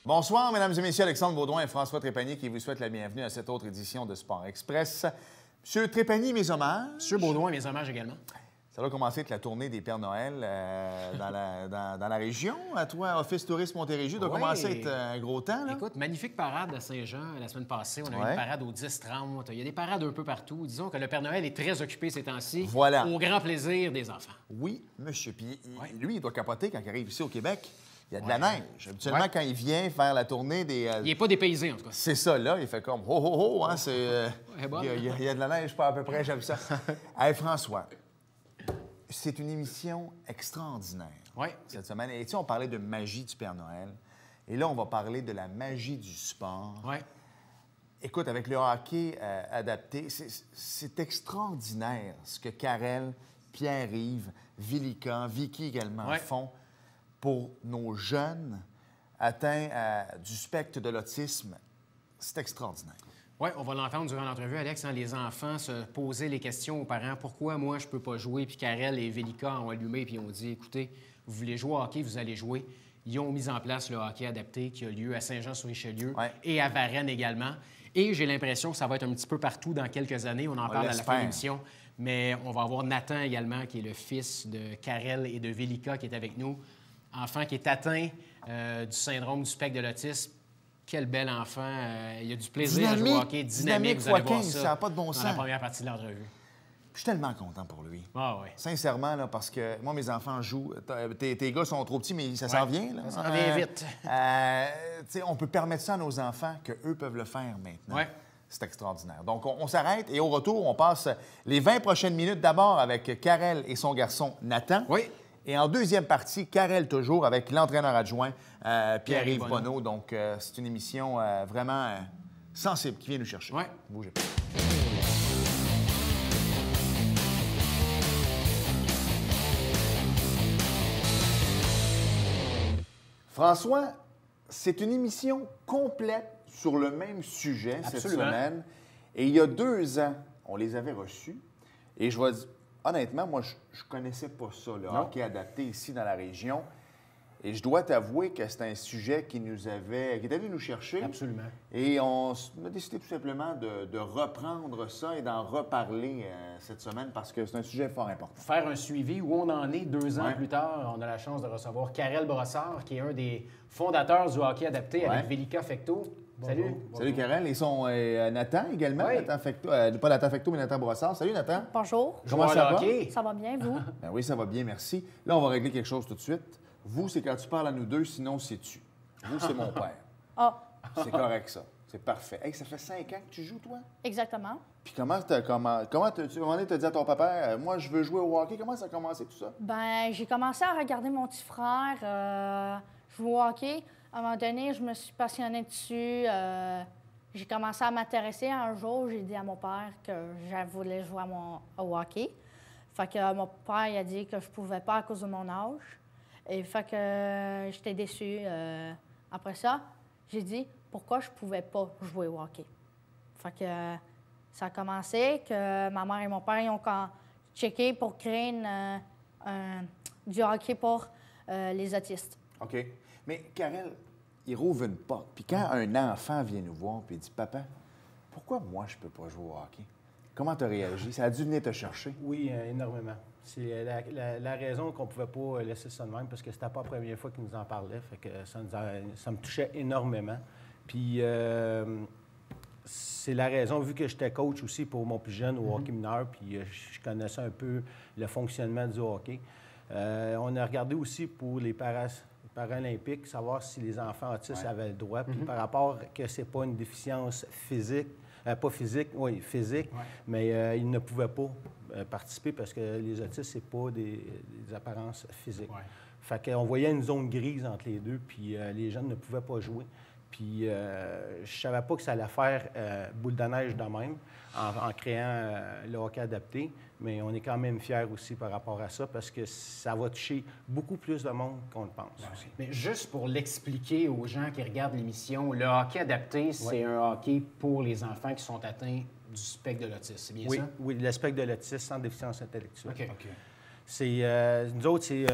Bonsoir, mesdames et messieurs, Alexandre Baudouin et François Trépanier qui vous souhaitent la bienvenue à cette autre édition de Sport Express. Monsieur Trépanier, mes hommages. Monsieur Baudouin, mes hommages également. Ça va commencer avec la tournée des Pères Noël dans la région. À toi, Office Tourisme Montérégie, doit commencer à être un gros temps. Là. Écoute, magnifique parade à Saint-Jean la semaine passée. On a eu une parade au 10-30. Il y a des parades un peu partout. Disons que le Père Noël est très occupé ces temps-ci. Voilà. Au grand plaisir des enfants. Oui, monsieur. Puis lui, il doit capoter quand il arrive ici au Québec. Il y a de la neige. Habituellement, quand il vient faire la tournée des... Il n'est pas dépaysé, en tout cas. C'est ça, là. Il fait comme « ho, ho, ho hein, ». Il y a de la neige, pas à peu près, j'aime ça. Hey, François, c'est une émission extraordinaire cette semaine. Et tu sais, on parlait de magie du Père Noël. Et là, on va parler de la magie du sport. Oui. Écoute, avec le hockey adapté, c'est extraordinaire ce que Karel, Pierre-Yves, Vilica, Vicky également font pour nos jeunes atteints du spectre de l'autisme. C'est extraordinaire. Oui, on va l'entendre durant l'entrevue, Alex, les enfants se posaient les questions aux parents. Pourquoi moi, je ne peux pas jouer? Puis Karel et Vilica ont allumé puis ont dit, écoutez, vous voulez jouer au hockey, vous allez jouer. Ils ont mis en place le hockey adapté qui a lieu à Saint-Jean-sur-Richelieu et à Varennes également. Et j'ai l'impression que ça va être un petit peu partout dans quelques années. On en parle à la fin de l'émission. Mais on va avoir Nathan également, qui est le fils de Karel et de Vilica, qui est avec nous. Enfant qui est atteint du syndrome du spectre de l'autisme. Quel bel enfant. Il a du plaisir à jouer au hockey. Dynamique, vous allez voir ça n'a pas de bon sens. Dans la première partie de l'entrevue. Je suis tellement content pour lui. Ah oui. Sincèrement, là, parce que moi, mes enfants jouent. Tes gars sont trop petits, mais ça s'en vient. Là. Ça s'en vient vite. On peut permettre ça à nos enfants qu'eux peuvent le faire maintenant. Oui. C'est extraordinaire. Donc, on s'arrête et au retour, on passe les 20 prochaines minutes d'abord avec Karel et son garçon Nathan. Oui. Et en deuxième partie, Karel toujours avec l'entraîneur adjoint Pierre-Yves Bonneau. Donc, c'est une émission vraiment sensible qui vient nous chercher. Oui. Bougez pas. François, c'est une émission complète sur le même sujet cette semaine. Et il y a 2 ans, on les avait reçus. Et je vais dire, honnêtement, moi, je ne connaissais pas ça, le hockey adapté ici dans la région. Et je dois t'avouer que c'est un sujet qui est venu nous chercher. Absolument. Et on a décidé tout simplement de reprendre ça et d'en reparler cette semaine parce que c'est un sujet fort important. Faire un suivi où on en est 2 ans plus tard. On a la chance de recevoir Karel Brossard, qui est un des fondateurs du hockey adapté avec Vilica Fecteau. Salut. Bonjour. Salut, Karel. Et Nathan également. Nathan Fecteau, pas Nathan Fecteau, mais Nathan Brossard. Salut, Nathan. Bonjour. Comment ça va? Ça va bien, vous? Ben oui, ça va bien, merci. Là, on va régler quelque chose tout de suite. Vous, c'est quand tu parles à nous deux, sinon c'est tu. Vous, c'est mon père. Ah. C'est correct, ça. C'est parfait. Hey, ça fait 5 ans que tu joues, toi? Exactement. Puis comment tu as dit à ton papa, moi, je veux jouer au hockey? Comment ça a commencé tout ça? Ben, j'ai commencé à regarder mon petit frère jouer au hockey. À un moment donné, je me suis passionnée dessus. J'ai commencé à m'intéresser. Un jour, j'ai dit à mon père que je voulais jouer au hockey. Fait que mon père il a dit que je pouvais pas à cause de mon âge. Et fait que j'étais déçue. Après ça, j'ai dit pourquoi je pouvais pas jouer au hockey. Fait que ça a commencé que ma mère et mon père ils ont checké pour créer du hockey pour les autistes. OK. Mais Karel, il rouvre une porte. Puis quand un enfant vient nous voir et dit « Papa, pourquoi moi je peux pas jouer au hockey? » Comment tu as réagi? Ça a dû venir te chercher? Oui, énormément. C'est la raison qu'on ne pouvait pas laisser ça de même, parce que c'était pas la première fois qu'il nous en parlait. Fait que ça me touchait énormément. Puis c'est la raison, vu que j'étais coach aussi pour mon plus jeune au hockey mineur, puis je connaissais un peu le fonctionnement du hockey. On a regardé aussi pour les Paralympiques, savoir si les enfants autistes avaient le droit. Puis par rapport que c'est pas une déficience physique, pas physique, oui, physique, mais ils ne pouvaient pas participer parce que les autistes, c'est pas des apparences physiques. Ouais. Fait qu'on voyait une zone grise entre les deux, puis les jeunes ne pouvaient pas jouer. Puis je savais pas que ça allait faire boule de neige de même en créant le hockey adapté, mais on est quand même fiers aussi par rapport à ça parce que ça va toucher beaucoup plus de monde qu'on le pense. Ouais. Mais juste pour l'expliquer aux gens qui regardent l'émission, le hockey adapté, c'est un hockey pour les enfants qui sont atteints du spectre de l'autisme, c'est bien ça? Oui, le spectre de l'autisme sans déficience intellectuelle. OK. C'est, nous autres, c'est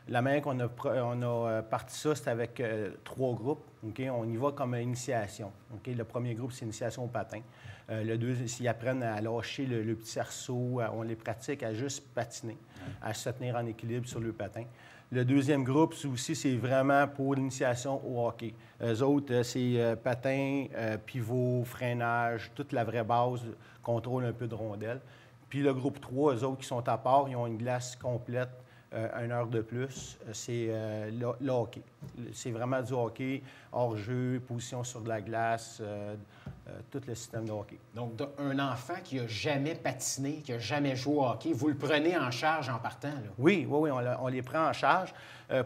La manière qu'on a parti ça, c'est avec 3 groupes. Okay? On y va comme initiation. Okay? Le premier groupe, c'est initiation au patin. Le deuxième, ils apprennent à lâcher le petit arceau. On les pratique à juste patiner, à se tenir en équilibre sur le patin. Le deuxième groupe, aussi, c'est vraiment pour l'initiation au hockey. Eux autres, c'est patin, pivot, freinage, toute la vraie base, contrôle un peu de rondelle. Puis le groupe 3, eux autres qui sont à part, ils ont une glace complète, 1 heure de plus, c'est le hockey. C'est vraiment du hockey, hors-jeu, position sur de la glace, tout le système de hockey. Donc, un enfant qui n'a jamais patiné, qui n'a jamais joué au hockey, vous le prenez en charge en partant, là? Oui, on les prend en charge.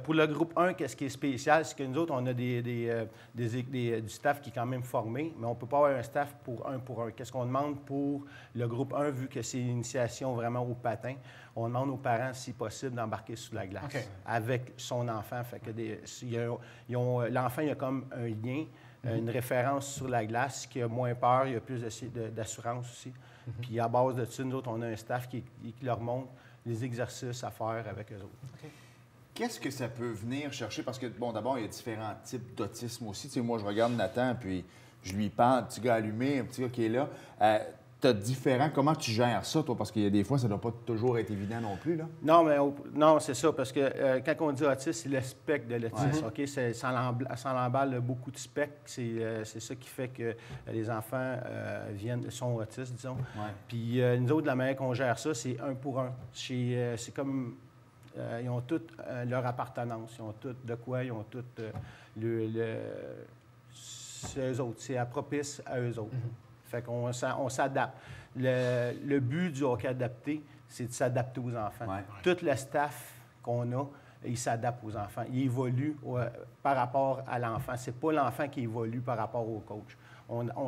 Pour le groupe 1, qu'est-ce qui est spécial, c'est que nous autres, on a du staff qui est quand même formé, mais on ne peut pas avoir un staff pour un. Qu'est-ce qu'on demande pour le groupe 1, vu que c'est une initiation vraiment au patin? On demande aux parents, si possible, d'embarquer sous la glace avec son enfant. Fait que l'enfant, il a comme un lien, une référence sur la glace, qui a moins peur, il y a plus d'assurance aussi. Puis à base de ça, nous autres, on a un staff qui leur montre les exercices à faire avec eux autres. Qu'est-ce que ça peut venir chercher? Parce que, bon, d'abord, il y a différents types d'autisme aussi. Tu sais, moi, je regarde Nathan, puis je lui parle, un petit gars allumé, un petit gars qui est là. T'as différent. Comment tu gères ça, toi? Parce qu'il y a des fois, ça ne doit pas toujours être évident non plus, là. Non, c'est ça. Parce que quand on dit autisme, c'est le spectre de l'autisme. OK? Ça l'emballe beaucoup de spectres. C'est ça qui fait que les enfants sont autistes, disons. Ouais. Puis nous autres, la manière qu'on gère ça, c'est 1 pour 1. C'est comme... ils ont toutes leur appartenance. Ils ont toutes de quoi. Ils ont toutes c'est eux autres. C'est propice à eux autres. Fait qu'on s'adapte. Le but du hockey adapté, c'est de s'adapter aux enfants. Ouais. Tout le staff qu'on a, il s'adapte aux enfants. Il évolue par rapport à l'enfant. C'est pas l'enfant qui évolue par rapport au coach.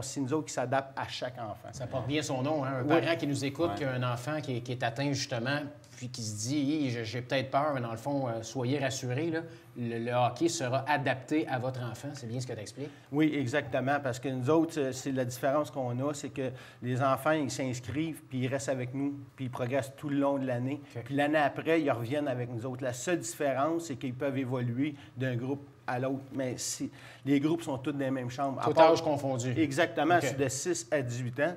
C'est nous autres qui s'adaptent à chaque enfant. Ça porte bien son nom, hein? Un parent qui nous écoute, qui a un enfant qui est atteint, justement, puis qui se dit « j'ai peut-être peur », mais dans le fond, soyez rassurés, là, le hockey sera adapté à votre enfant. C'est bien ce que tu expliques? Oui, exactement, parce que nous autres, c'est la différence qu'on a, c'est que les enfants, ils s'inscrivent, puis ils restent avec nous, puis ils progressent tout le long de l'année. Puis l'année après, ils reviennent avec nous autres. La seule différence, c'est qu'ils peuvent évoluer d'un groupe à l'autre, mais les groupes sont tous dans les mêmes chambres. Tout âge confondu. Exactement, c'est de 6 à 18 ans.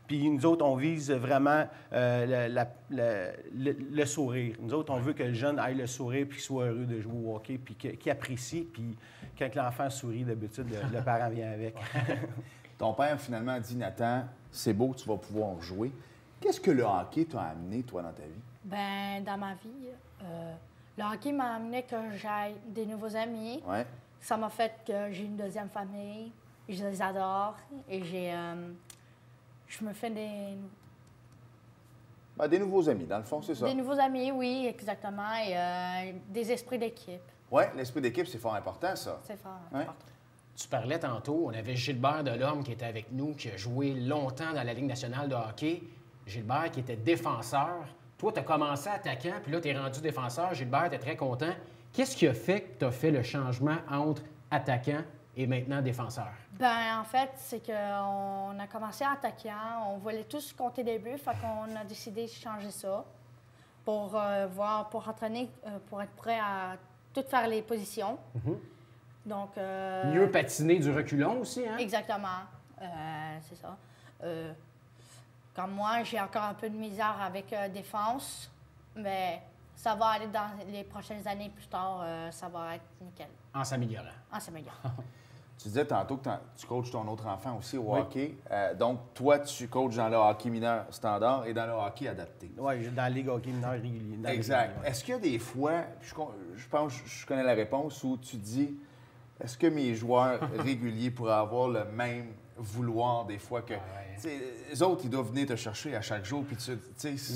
Puis nous autres, on vise vraiment le sourire. Nous autres, on veut que le jeune aille le sourire puis qu'il soit heureux de jouer au hockey, puis qu'il apprécie. Puis quand l'enfant sourit, d'habitude, le parent vient avec. Ton père, finalement, a dit « Nathan, c'est beau, tu vas pouvoir jouer ». Qu'est-ce que le hockey t'a amené, toi, dans ta vie? Bien, dans ma vie, le hockey m'a amené que j'aille des nouveaux amis. Ouais. Ça m'a fait que j'ai une deuxième famille. Je les adore. Et je me fais des nouveaux amis, dans le fond, c'est ça. Des nouveaux amis, oui, exactement. Et des esprits d'équipe. Oui, l'esprit d'équipe, c'est fort important, ça. C'est fort important. Tu parlais tantôt, on avait Gilbert Delorme qui était avec nous, qui a joué longtemps dans la Ligue nationale de hockey. Gilbert qui était défenseur. Toi, tu as commencé attaquant, puis là, tu es rendu défenseur. Gilbert, tu es très content. Qu'est-ce qui a fait que tu as fait le changement entre attaquant et maintenant défenseur? Bien, en fait, c'est qu'on a commencé en attaquant. On voulait tous compter des buts, fait qu'on a décidé de changer ça pour pour entraîner, pour être prêt à tout faire les positions. Donc... mieux patiner du reculon aussi, hein? Exactement. C'est ça. Comme moi, j'ai encore un peu de misère avec défense, mais ça va aller dans les prochaines années plus tard, ça va être nickel. En s'améliorant. En s'améliorant. Tu disais tantôt que tu coaches ton autre enfant aussi au hockey. Donc, toi, tu coaches dans le hockey mineur standard et dans le hockey adapté. Oui, dans la Ligue hockey mineur régulier. Exact. Est-ce qu'il y a des fois, je pense que je connais la réponse, où tu dis, est-ce que mes joueurs réguliers pourraient avoir le même vouloir des fois que... Les autres, ils doivent venir te chercher à chaque jour. Puis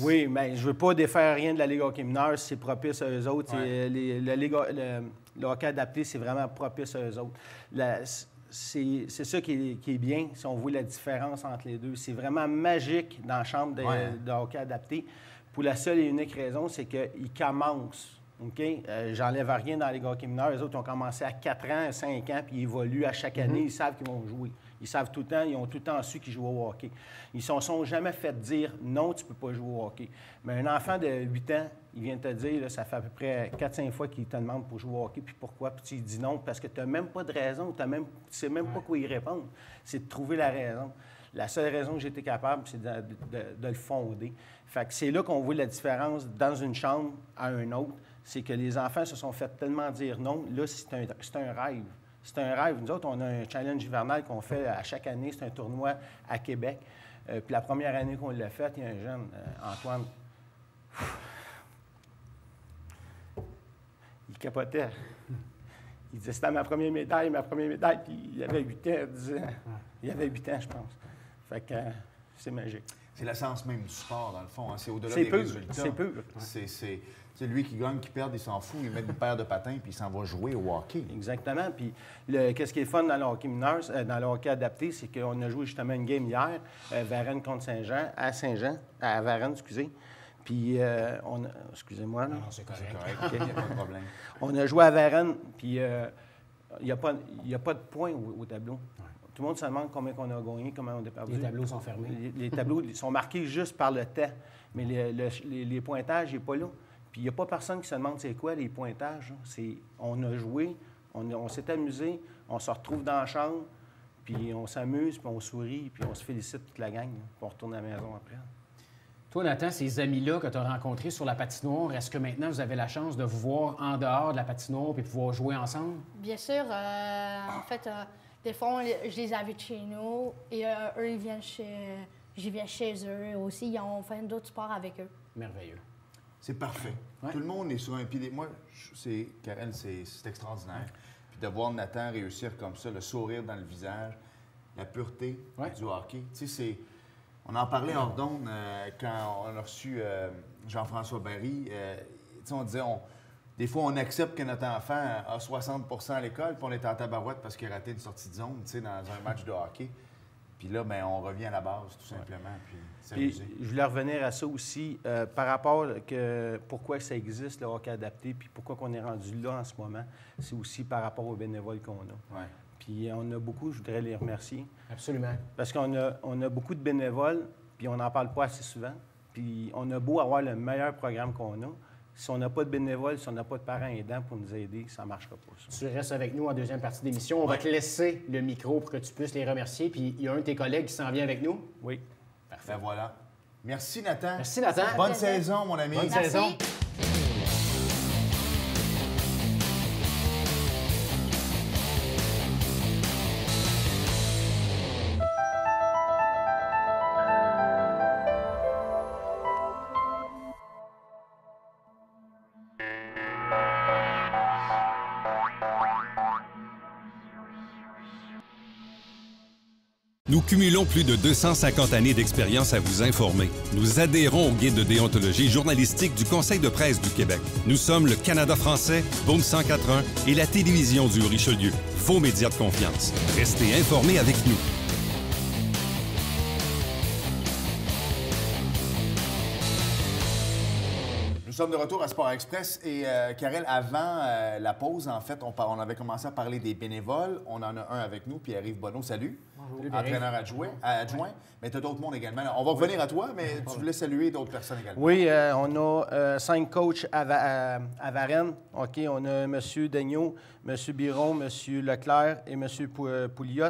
oui, mais je ne veux pas défaire rien de la Ligue hockey mineur. C'est propice à eux autres. Ouais. Le hockey adapté, c'est vraiment propice à eux autres. C'est ça qui est bien, si on voit la différence entre les deux. C'est vraiment magique dans la chambre de hockey adapté. Pour la seule et unique raison, c'est qu'ils commencent. OK? J'enlève rien dans les hockey mineurs. Les autres ont commencé à 4 ans, 5 ans, puis ils évoluent à chaque année. Ils savent qu'ils vont jouer. Ils savent tout le temps, ils ont tout le temps su qu'ils jouent au hockey. Ils ne se sont jamais fait dire « non, tu ne peux pas jouer au hockey ». Mais un enfant de 8 ans, il vient te dire, là, ça fait à peu près 4-5 fois qu'il te demande pour jouer au hockey, puis pourquoi, puis tu lui dis non, parce que tu n'as même pas de raison, tu ne sais même pas quoi y répondre. C'est de trouver la raison. La seule raison que j'ai été capable, c'est de le fonder. Fait que c'est là qu'on voit la différence dans une chambre à un autre. C'est que les enfants se sont fait tellement dire non. Là, c'est un rêve. C'est un rêve. Nous autres, on a un challenge hivernal qu'on fait à chaque année. C'est un tournoi à Québec. Puis la première année qu'on l'a fait, il y a un jeune, Antoine, il capotait. Il disait, c'était ma première médaille, puis il avait 8 ans, il disait. Il avait 8 ans, je pense. Fait que c'est magique. C'est l'essence même du sport, dans le fond. Hein. C'est au-delà des résultats. C'est pur. C'est lui qui gagne, qui perd, il s'en fout. Il met une paire de patins, puis il s'en va jouer au hockey. Exactement. Puis, qu'est-ce qui est fun dans le hockey mineur, dans le hockey adapté, c'est qu'on a joué justement une game hier, Varennes contre Saint-Jean, à Varennes, excusez. Puis, excusez-moi. Là. Non, c'est correct. Il n'y a pas de problème. On a joué à Varennes, puis il n'y a pas de points au tableau. Ouais. Tout le monde se demande combien on a gagné, comment on a perdu. Les tableaux sont fermés. Les tableaux sont marqués juste par le temps, mais les pointages, il n'est pas là. Puis il n'y a pas personne qui se demande c'est quoi les pointages. On a joué, on s'est amusé, on se retrouve dans la chambre, puis on s'amuse, puis on sourit, puis on se félicite toute la gang, puis on retourne à la maison après. Toi, Nathan, ces amis-là que tu as rencontrés sur la patinoire, est-ce que maintenant vous avez la chance de vous voir en dehors de la patinoire et pouvoir jouer ensemble? Bien sûr. En fait, des fois, je les invite chez nous et eux, ils viennent je viens chez eux aussi. Ils ont fait d'autres sports avec eux. Merveilleux. C'est parfait. Ouais. Tout le monde est sur un pied. Moi, Karel, c'est extraordinaire. Puis de voir Nathan réussir comme ça, le sourire dans le visage, la pureté du hockey. Tu sais, on en parlait hors d'onde quand on a reçu Jean-François Barry. Tu sais, on disait, des fois, on accepte que notre enfant a 60 % à l'école, puis on est en tabarouette parce qu'il a raté une sortie de zone, tu sais, dans un match de hockey. Puis là, bien, on revient à la base, tout simplement, puis s'amuser. Je voulais revenir à ça aussi, par rapport pourquoi ça existe, le hockey adapté, puis pourquoi on est rendu là en ce moment. C'est aussi par rapport aux bénévoles qu'on a. Ouais. Puis on a beaucoup, je voudrais les remercier. Absolument. Parce qu'on a beaucoup de bénévoles, puis on n'en parle pas assez souvent. Puis on a beau avoir le meilleur programme qu'on a. Si on n'a pas de bénévoles, si on n'a pas de parents aidants pour nous aider, ça ne marchera pas. Ça. Tu restes avec nous en deuxième partie d'émission. On va te laisser le micro pour que tu puisses les remercier. Puis il y a un de tes collègues qui s'en vient avec nous. Oui. Parfait. Ben voilà. Merci, Nathan. Merci, Nathan. Bonne saison, mon ami. Bonne Merci. saison. Nous cumulons plus de 250 années d'expérience à vous informer. Nous adhérons au guide de déontologie journalistique du Conseil de presse du Québec. Nous sommes le Canada français, Boom 104.1 et la télévision du Richelieu. Vos médias de confiance. Restez informés avec nous. Nous sommes de retour à Sport Express et Karel, avant la pause, en fait, on avait commencé à parler des bénévoles. On en a un avec nous, Pierre-Yves Bonneau. Salut. Bonjour. Entraîneur adjoint. Mais tu as d'autres mondes également. On va revenir à toi, mais tu voulais saluer d'autres personnes également. Oui, on a 5 coachs à Varennes. OK, on a M. Daigneault, M. Biron, M. Leclerc et M. Pouliot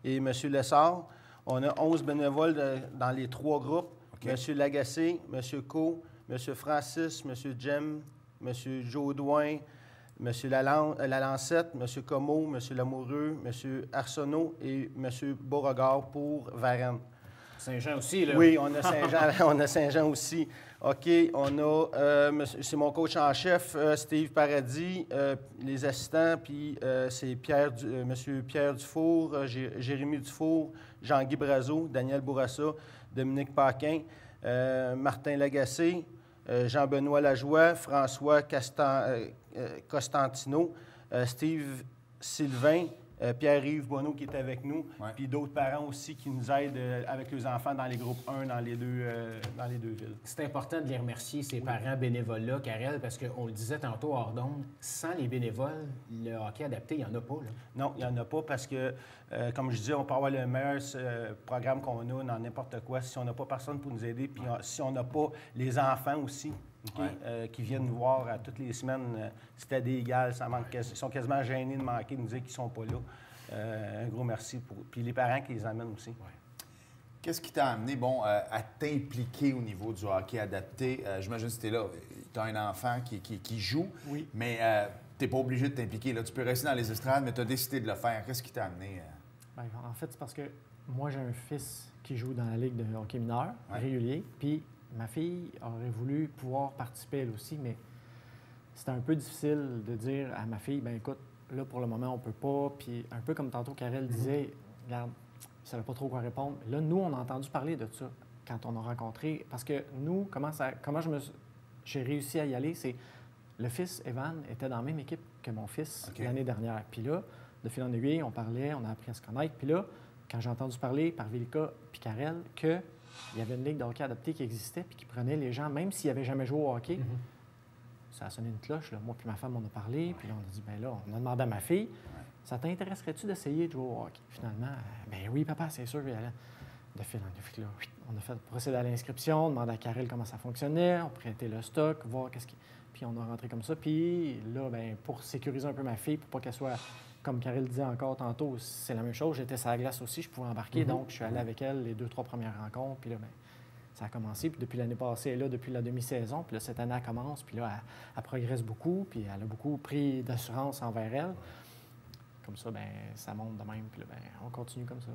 et M. Lessard. On a 11 bénévoles dans les 3 groupes. Okay. M. Lagacé, M. Co, M. Francis, M. Jem, M. Jaudoin, M. Lalancette, M. Comeau, M. Lamoureux, M. Arsenault et M. Beauregard pour Varennes. Saint-Jean aussi, là. Oui, on a Saint-Jean, on a Saint-Jean aussi. OK, on a, c'est mon coach en chef, Steve Paradis, les assistants, puis c'est M. Pierre Dufour, Jérémy Dufour, Jean-Guy Brazeau, Daniel Bourassa, Dominique Paquin, Martin Lagacé, Jean-Benoît Lajoie, François Costantino, Steve Sylvain, Pierre-Yves Bonneau qui est avec nous, puis d'autres parents aussi qui nous aident avec les enfants dans les groupes 1 dans les deux villes. C'est important de les remercier, ces parents bénévoles-là, Karel, parce qu'on le disait tantôt hors d'onde, sans les bénévoles, le hockey adapté, il n'y en a pas. Là. Non, il n'y en a pas parce que, comme je disais, on peut avoir le meilleur programme qu'on a dans n'importe quoi. Si on n'a pas personne pour nous aider, puis si on n'a pas les enfants aussi, qui viennent nous voir toutes les semaines, c'était des égales, ça manque, ils sont quasiment gênés de manquer, de nous dire qu'ils ne sont pas là. Un gros merci. Puis les parents qui les amènent aussi. Qu'est-ce qui t'a amené à t'impliquer au niveau du hockey adapté? J'imagine que c'était là. Tu as un enfant qui joue, mais tu n'es pas obligé de t'impliquer. Là. Tu peux rester dans les estrades, mais tu as décidé de le faire. Qu'est-ce qui t'a amené? Bien, en fait, c'est parce que moi, j'ai un fils qui joue dans la Ligue de hockey mineur régulier, puis ma fille aurait voulu pouvoir participer elle aussi, mais c'était un peu difficile de dire à ma fille, bien écoute, là, pour le moment, on peut pas. Puis un peu comme tantôt Karel disait, regarde, je ne savais pas trop quoi répondre. Là, nous, on a entendu parler de ça quand on a rencontré. Parce que nous, comment j'ai réussi à y aller, c'est le fils, Evan, était dans la même équipe que mon fils l'année dernière. Puis là, de fil en aiguille, on parlait, on a appris à se connaître. Puis là, quand j'ai entendu parler par Vilka puis Karel qu'il y avait une ligue de hockey adapté qui existait puis qui prenait les gens, même s'ils n'avaient jamais joué au hockey, ça a sonné une cloche. Là. Moi puis ma femme, on a parlé. Puis là, on a dit, bien là, on a demandé à ma fille, ça t'intéresserait-tu d'essayer de jouer au hockey? Finalement, bien oui, papa, c'est sûr. De fil en aiguille, là, on a fait procéder à l'inscription, demander à Karel comment ça fonctionnait, on prêtait le stock, voir qu'est-ce qui... Puis on a rentré comme ça. Puis là, bien, pour sécuriser un peu ma fille, pour pas qu'elle soit... Comme Karel disait encore tantôt, c'est la même chose. J'étais sur la glace aussi, je pouvais embarquer. Donc, je suis allé avec elle les 2-3 premières rencontres. Puis là, bien, ça a commencé. Puis depuis l'année passée, elle est là depuis la demi-saison. Puis là, cette année, elle commence. Puis là, elle progresse beaucoup. Puis elle a beaucoup pris d'assurance envers elle. Comme ça, bien, ça monte de même. Puis là, bien, on continue comme ça.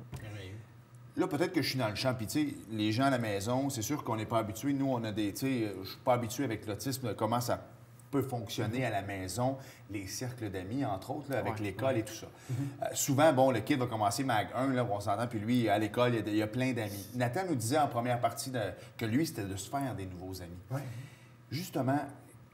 Là, peut-être que je suis dans le champ, puis tu sais, les gens à la maison, c'est sûr qu'on n'est pas habitués. Nous, on a des, tu sais, je suis pas habitué avec l'autisme, comment ça peut fonctionner à la maison, les cercles d'amis, entre autres, là, avec l'école et tout ça. Souvent, bon, le kid va commencer Mag 1, là, on s'entend, puis lui, à l'école, il y a plein d'amis. Nathan nous disait en première partie que lui, c'était de se faire des nouveaux amis. Justement,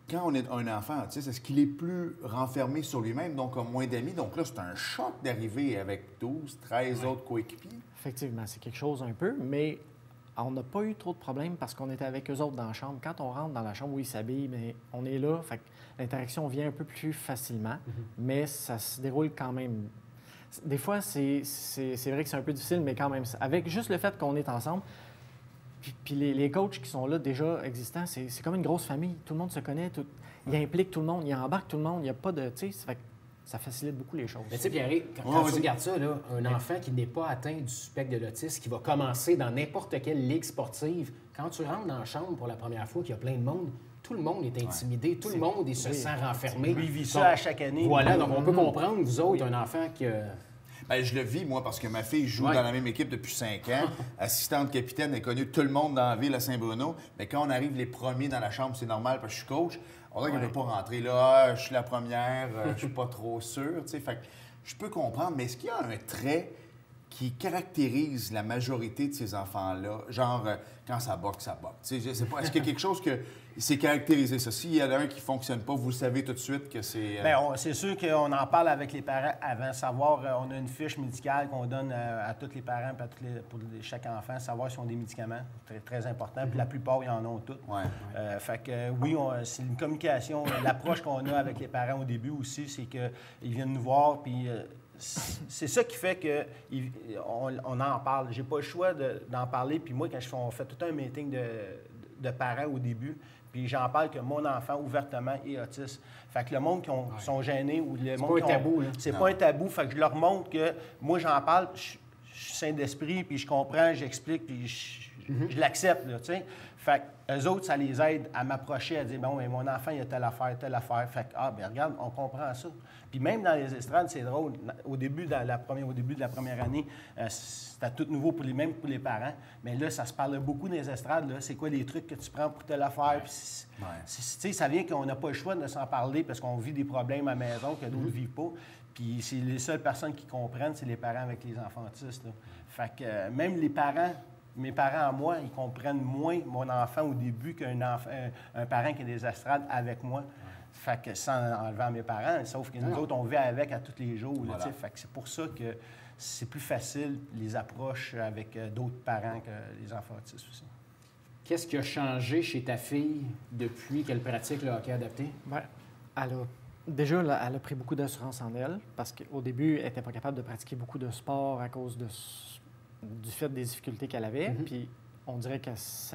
quand on est un enfant autiste, est-ce qu'il est plus renfermé sur lui-même, donc a moins d'amis? Donc là, c'est un choc d'arriver avec 12, 13 autres coéquipiers. Effectivement, c'est quelque chose un peu, mais on n'a pas eu trop de problèmes parce qu'on était avec eux autres dans la chambre. Quand on rentre dans la chambre où ils s'habillent, mais on est là, fait que l'interaction vient un peu plus facilement, mais ça se déroule quand même. Des fois, c'est vrai que c'est un peu difficile, mais quand même, avec juste le fait qu'on est ensemble, puis les coachs qui sont là déjà existants, c'est comme une grosse famille. Tout le monde se connaît, il implique tout le monde, il embarque tout le monde, il n'y a pas de... Tu sais, ça facilite beaucoup les choses. Mais tu sais, Pierre, quand tu regardes ça, là, un enfant qui n'est pas atteint du spectre de l'autisme, qui va commencer dans n'importe quelle ligue sportive, quand tu rentres dans la chambre pour la première fois, qu'il y a plein de monde, tout le monde est intimidé, tout le monde se sent renfermé. Lui, il vit ça à chaque année. Voilà, donc on peut comprendre, vous autres, un enfant qui... Bien, je le vis, moi, parce que ma fille joue dans la même équipe depuis 5 ans. Assistante capitaine, elle a connu tout le monde dans la ville à Saint-Bruno. Mais quand on arrive les premiers dans la chambre, c'est normal parce que je suis coach. On dirait qu'elle ne veut pas rentrer là. Je suis la première, je suis pas trop sûr. Fait que je peux comprendre, mais est-ce qu'il y a un trait qui caractérise la majorité de ces enfants-là? Genre, quand ça boque, ça boque. Je sais pas. Est-ce qu'il y a quelque chose que c'est caractérisé, ça? S'il y en a un qui ne fonctionne pas, vous le savez tout de suite que c'est... Bien, c'est sûr qu'on en parle avec les parents avant. Savoir, on a une fiche médicale qu'on donne à tous les parents et pour chaque enfant, savoir s'ils ont des médicaments. Très, très important. Puis la plupart, ils en ont tous. Fait que oui, c'est une communication. L'approche qu'on a avec les parents au début aussi, c'est qu'ils viennent nous voir, puis... c'est ça qui fait qu'on en parle. J'ai pas le choix d'en parler. Puis moi, quand on fait tout un meeting de parents au début, puis j'en parle que mon enfant, ouvertement, est autiste. Fait que le monde qui sont gênés ou le monde... C'est pas un tabou, là. C'est pas un tabou. Fait que je leur montre que moi, j'en parle, je suis sain d'esprit, puis je comprends, j'explique, puis je l'accepte, là, tu sais. Fait que eux autres, ça les aide à m'approcher, à dire, bon, mais mon enfant, il a telle affaire, telle affaire. Fait que, bien, regarde, on comprend ça. Puis même dans les estrades, c'est drôle. Au début de la première année, c'était tout nouveau même pour les parents. Mais là, ça se parle beaucoup des estrades. Là. C'est quoi les trucs que tu prends pour telle affaire? Puis, ça vient qu'on n'a pas le choix de s'en parler parce qu'on vit des problèmes à la maison que d'autres ne vivent pas. Puis c'est les seules personnes qui comprennent, c'est les parents avec les enfants autistes. Là. Fait que même les parents... Mes parents, à moi, ils comprennent moins mon enfant au début qu'un parent qui a des estrades avec moi. Fait que sans enlever à mes parents, sauf que nous autres, on vit avec à tous les jours. Là, Voilà. fait que c'est pour ça que c'est plus facile les approches avec d'autres parents que les enfants autistes aussi. Qu'est-ce qui a changé chez ta fille depuis qu'elle pratique le hockey adapté? Bien, déjà, là, elle a pris beaucoup d'assurance en elle parce qu'au début, elle n'était pas capable de pratiquer beaucoup de sport à cause du fait des difficultés qu'elle avait. Puis on dirait qu'elle se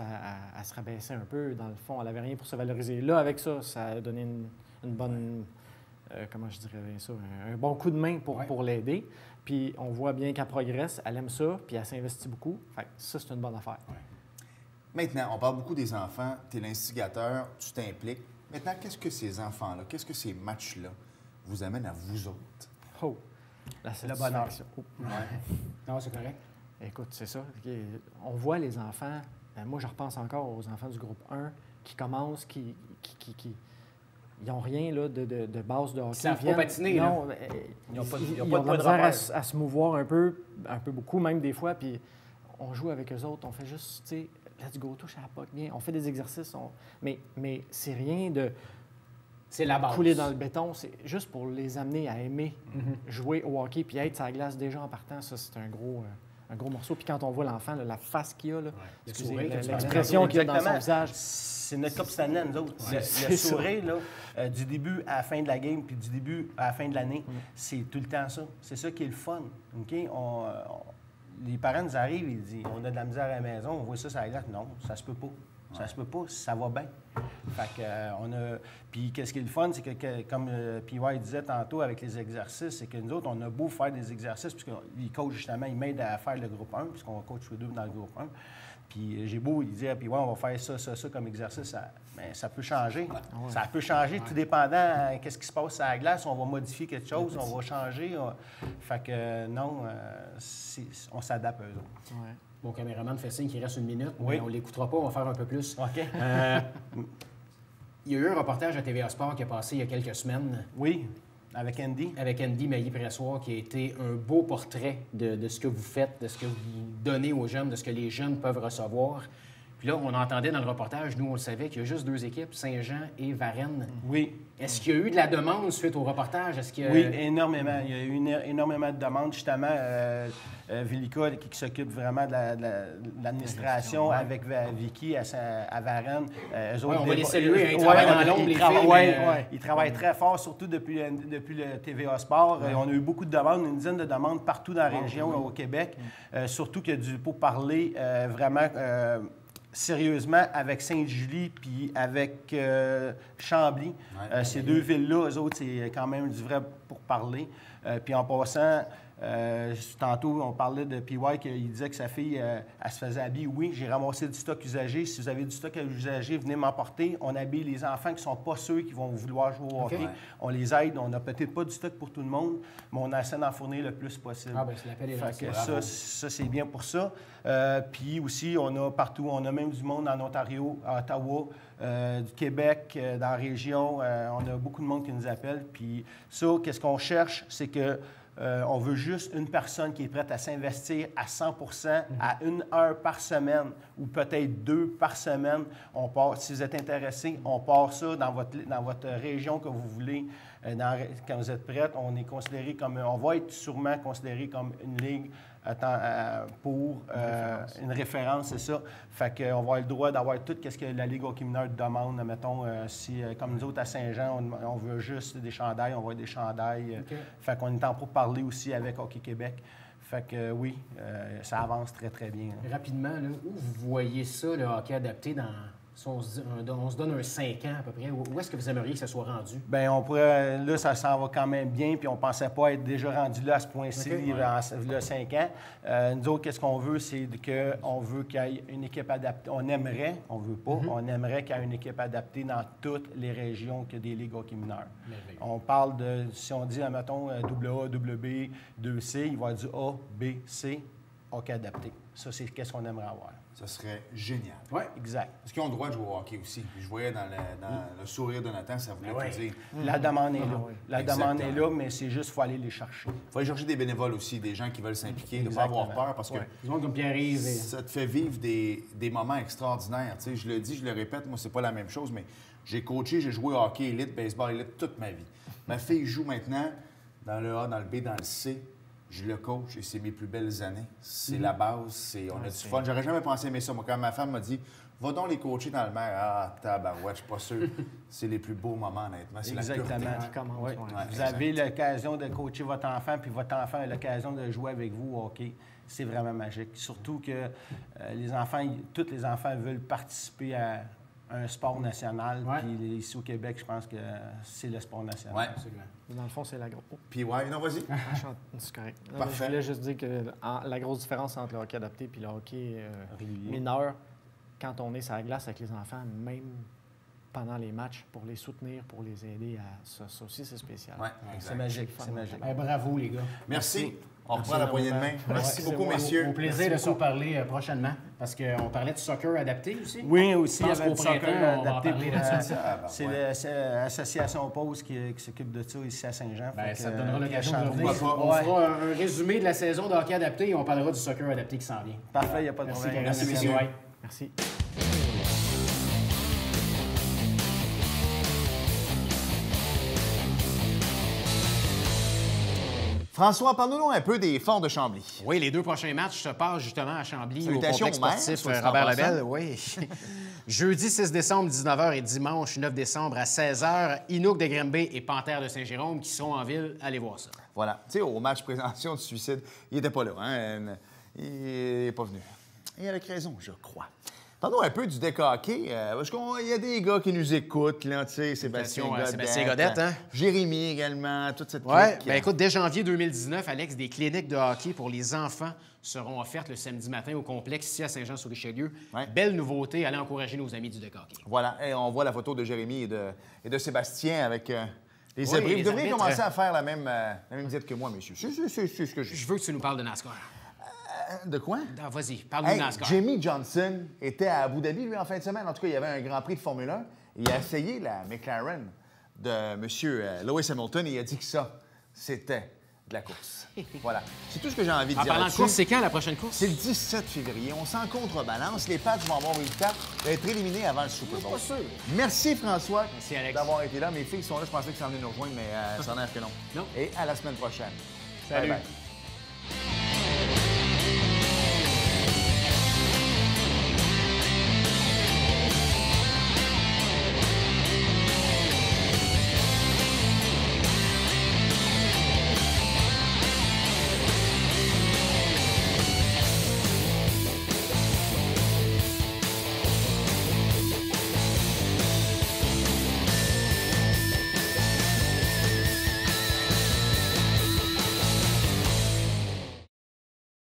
rabaissait un peu. Dans le fond, elle n'avait rien pour se valoriser. Là, avec ça, ça a donné une bonne... comment je dirais bien ça? Un bon coup de main pour l'aider. Puis on voit bien qu'elle progresse, elle aime ça, puis elle s'investit beaucoup. Fait que ça, c'est une bonne affaire. Ouais. Maintenant, on parle beaucoup des enfants. Tu es l'instigateur, tu t'impliques. Maintenant, qu'est-ce que ces enfants-là, qu'est-ce que ces matchs-là vous amènent à vous autres? Oh! La satisfaction. Oh. Ouais. Non, c'est correct. Écoute, c'est ça. On voit les enfants, moi je repense encore aux enfants du groupe 1 qui commencent, qui ils n'ont rien là, de base de hockey. Ils savent pas patiner. Non, Ils n'ont pas ils de ont de la point de misère repère. à se mouvoir un peu beaucoup, même des fois, puis on joue avec eux autres, on fait juste, tu sais, let's go, touche à la puck, bien, on fait des exercices, mais c'est rien de C'est la base. couler dans le béton, c'est juste pour les amener à aimer jouer au hockey puis être sur la glace déjà en partant, ça c'est un gros morceau. Puis quand on voit l'enfant, là, la face qu'il a, là, Le excusez, sourire que tu l'expression qu'il a dans son Exactement. visage. C'est notre top stand nous autres. Ouais, Le c'est ça. sourire, là, du début à la fin de la game, puis du début à la fin de l'année, c'est tout le temps ça. C'est ça qui est le fun. OK? Les parents nous arrivent, ils disent on a de la misère à la maison, on voit ça sur la glace. Non, ça se peut pas. Ça se peut pas, ça va bien. Fait que, on a... Puis qu'est-ce qui est le fun, c'est que comme PY disait tantôt avec les exercices, c'est que nous autres, on a beau faire des exercices, puisqu'ils coachent justement, ils m'aident à faire le groupe 1, puisqu'on coach tous les deux dans le groupe 1. Puis j'ai beau, il dit, puis ouais, on va faire ça comme exercice, mais ça peut changer. Ça peut changer, tout dépendant qu'est-ce qui se passe à la glace. On va modifier quelque chose, on va changer. Fait que non, on s'adapte à eux autres. Ouais. Mon caméraman fait signe qu'il reste 1 minute, Oui. mais on ne l'écoutera pas, on va faire un peu plus. OK? Il y a eu un reportage à TVA Sport qui a passé il y a quelques semaines Oui, avec Andy. avec Andy Mailly-Pressoir qui a été un beau portrait de ce que vous faites, de ce que vous donnez aux jeunes, de ce que les jeunes peuvent recevoir. Puis là, on entendait dans le reportage, nous, on le savait, qu'il y a juste 2 équipes, Saint-Jean et Varennes. Oui. Est-ce qu'il y a eu de la demande suite au reportage? Est-ce qu'il y a... Oui, énormément. Il y a eu énormément de demandes. Justement, Velica, qui s'occupe vraiment de l'administration, avec Vicky à Varennes. Eux autres, on va les saluer, hein, ils travaillent dans l'ombre, les filles, mais, Ils travaillent très fort, surtout depuis le TVA Sport. On a eu beaucoup de demandes, une dizaine de demandes partout dans la région, au Québec. Surtout qu'il y a du pourparler vraiment... sérieusement, avec Sainte-Julie puis avec Chambly. Ces deux villes-là, eux autres, c'est quand même du vrai pour parler. Puis en passant, tantôt, on parlait de PY, qu'il disait que sa fille, elle se faisait habiller. Oui, j'ai ramassé du stock usagé. Si vous avez du stock usagé, venez m'emporter. On habille les enfants qui ne sont pas ceux qui vont vouloir jouer au hockey. Okay. On les aide. On n'a peut-être pas du stock pour tout le monde, mais on essaie d'en fournir le plus possible. Ah, bien, c'est l'appel est lancé. Fait que ça, c'est bien pour ça. Puis aussi, on a partout, on a même du monde en Ontario, à Ottawa, du Québec, dans la région. On a beaucoup de monde qui nous appelle. Puis ça, qu'est-ce qu'on cherche, c'est que on veut juste une personne qui est prête à s'investir à 100 à 1 heure par semaine ou peut-être 2 par semaine. On part, si vous êtes intéressé, on part ça dans votre région que vous voulez. Quand vous êtes prête, on est considéré comme, on va être sûrement considéré comme une ligue pour une référence, c'est ça. Fait qu'on va avoir le droit d'avoir tout ce que la Ligue hockey mineur demande. Mettons, si, comme nous autres à Saint-Jean, on veut juste des chandails, on va avoir des chandails. Okay. Fait qu'on est en pour parler aussi avec Hockey Québec. Fait que oui, ça avance très, très bien. Rapidement, là, où vous voyez ça, le hockey adapté, dans... Si on se donne un 5 ans à peu près, où est-ce que vous aimeriez que ça soit rendu? Bien, on pourrait... Là, ça s'en va quand même bien, puis on ne pensait pas être déjà rendu là à ce point-ci, il y a 5 ans. Nous autres, qu'est-ce qu'on veut? C'est qu'on veut qu'il y ait une équipe adaptée. On aimerait, on ne veut pas, on aimerait qu'il y ait une équipe adaptée dans toutes les régions que des ligues hockey mineurs. On parle de, si on dit, admettons, AA, WB, 2C, il va y avoir du A, B, C, hockey adapté. Ça, c'est qu'est-ce qu'on aimerait avoir. Ça serait génial. Oui, exact. Est-ce qu'ils ont le droit de jouer au hockey aussi? Puis je voyais dans le sourire de Nathan, ça voulait tout dire. La demande est là. La demande est Exactement. là, mais c'est juste qu'il faut aller les chercher. Il faut aller chercher des bénévoles aussi, des gens qui veulent s'impliquer, de ne pas avoir peur parce que Des gens comme Pierre-Yves. ça te fait vivre des moments extraordinaires. Tu sais, je le dis, je le répète, moi, c'est pas la même chose, mais J'ai coaché, j'ai joué au hockey élite, baseball élite toute ma vie. Ma fille joue maintenant dans le A, dans le B, dans le C. Je le coach et c'est mes plus belles années. C'est la base, on a du fun. J'aurais jamais pensé aimer ça. Moi, quand ma femme m'a dit « Va donc les coacher dans le mer. » Ah, tabarouette, je suis pas sûr. C'est les plus beaux moments, honnêtement. C'est exactement. Vous avez l'occasion de coacher votre enfant, puis votre enfant a l'occasion de jouer avec vous au hockey. C'est vraiment magique. Surtout que tous les enfants veulent participer à un sport national. Puis ici au Québec, je pense que c'est le sport national. Ouais. Dans le fond, c'est la grosse. Puis non, vas-y. C'est correct. Parfait. Je voulais juste dire que la grosse différence entre le hockey adapté et le hockey mineur, quand on est sur la glace avec les enfants, même pendant les matchs, pour les soutenir, pour les aider à ça aussi, c'est spécial. Ouais, c'est magique. C'est magique. Bravo, les gars. Merci. On reprend la poignée de main. Merci beaucoup, messieurs. Au plaisir de se reparler prochainement, parce qu'on parlait du soccer adapté aussi. Oui, aussi, il y avait du soccer adapté. C'est l'association Pause qui s'occupe de ça ici à Saint-Jean. Ça te donnera l'occasion de revenir. On fera un résumé de la saison de hockey adapté et on parlera du soccer adapté qui s'en vient. Parfait, il n'y a pas de problème. Merci, messieurs. Merci. François, parle-nous un peu des Forts de Chambly. Oui, les 2 prochains matchs se passent justement à Chambly, Salutations au complexe au sportif maire, Robert Lebel. Oui. Jeudi 6 décembre, 19h et dimanche 9 décembre à 16h, Inuk de Grimby et Panthère de Saint-Jérôme qui seront en ville. Allez voir ça. Voilà. Tu sais, au match présentation du suicide, il n'était pas là. Hein? Il n'est pas venu. Et avec raison, je crois. Parlons un peu du deck hockey, parce qu'il y a des gars qui nous écoutent, là, tu sais, Sébastien Godette, hein? Jérémy également, toute cette clique. Bien, écoute, dès janvier 2019, Alex, des cliniques de hockey pour les enfants seront offertes le samedi matin au complexe ici à Saint-Jean-sur-Richelieu. Ouais. Belle nouveauté, allez encourager nos amis du deck hockey. Voilà, et on voit la photo de Jérémy et de Sébastien avec les abris. Vous devriez commencer à faire la même diète que moi, messieurs. C'est ce que je... Je veux que tu nous parles de NASCAR. De quoi? Ah, vas-y, parle-nous de NASCAR. Jamie Johnson était à Abu Dhabi, lui, en fin de semaine. En tout cas, il y avait un Grand Prix de Formule 1. Il a essayé la McLaren de M. Lewis Hamilton et il a dit que ça, c'était de la course. Voilà. C'est tout ce que j'ai envie de dire. En parlant de course, c'est quand la prochaine course? C'est le 17 février. On s'en contrebalance. Les Pats vont avoir eu le temps d'être éliminés avant le Super Bowl. Pas sûr. Merci, François, d'avoir été là. Mes filles sont là. Je pensais qu'ils s'en venaient nous rejoindre, mais ça n'en est que non. Et à la semaine prochaine. Salut. Bye bye.